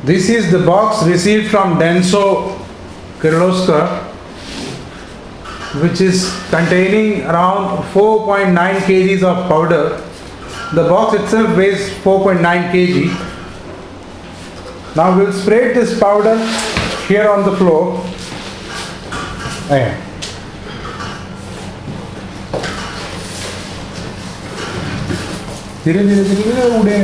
This is the box received from Denso Kirloskar, which is containing around 4.9 kgs of powder. The box itself weighs 4.9 kg. Now we'll spread this powder here on the floor. धीरे-धीरे उड़े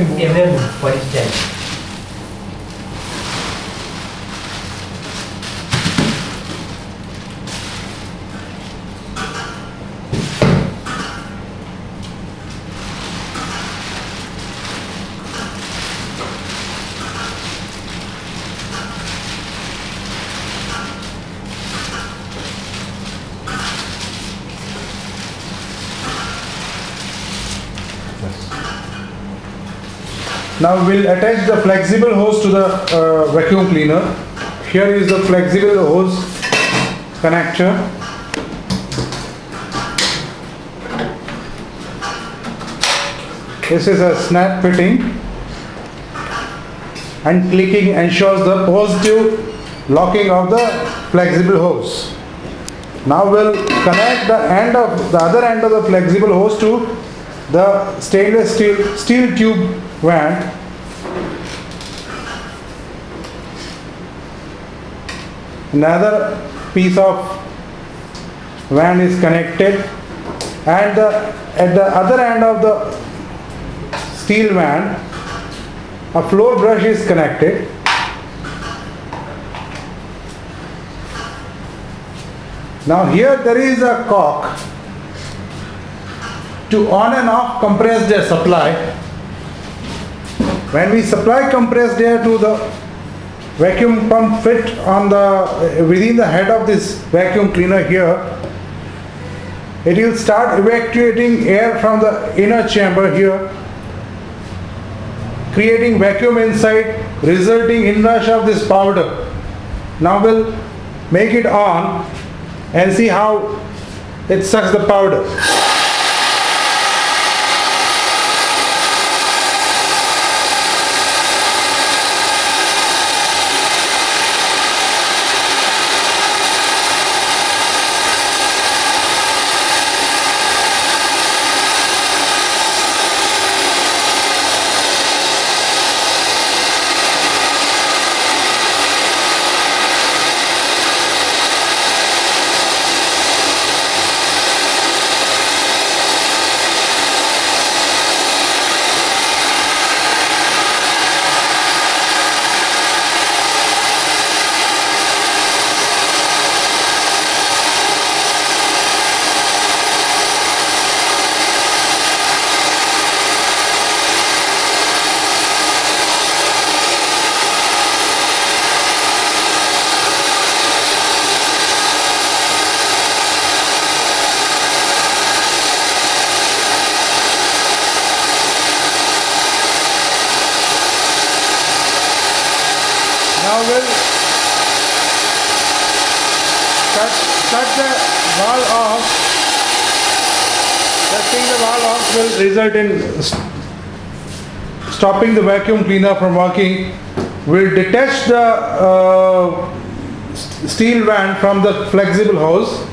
Now we'll attach the flexible hose to the vacuum cleaner. Here is the flexible hose connector. This is a snap fitting, and clicking ensures the positive locking of the flexible hose. Now we'll connect the other end of the flexible hose to the stainless steel tube vent. Another piece of vent is connected, and at the other end of the steel vent, a floor brush is connected. Now here there is a cock to on and off compressed air supply. When we supply compressed air to the vacuum pump fit on the within the head of this vacuum cleaner here, it will start evacuating air from the inner chamber here, creating vacuum inside, resulting in rush of this powder. Now we'll make it on and see how it sucks the powder. Now we'll cut the valve off. Cutting the valve off will result in stopping the vacuum cleaner from working. We'll detach the steel vent from the flexible hose.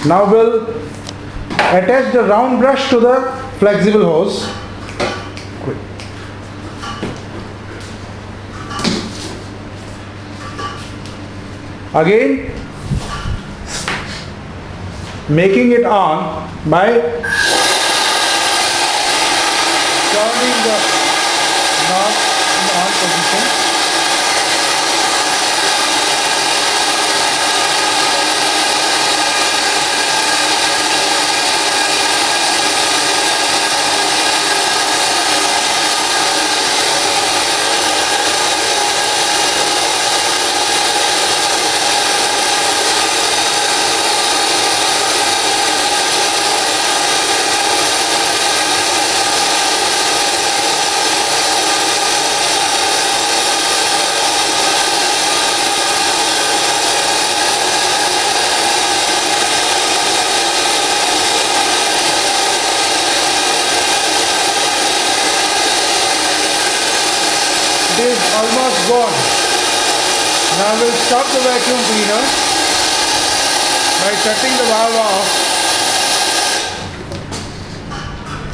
Now we'll attach the round brush to the flexible hose. Again, making it on by turning the knob in the on position. It is almost gone. Now we'll stop the vacuum cleaner by shutting the valve off.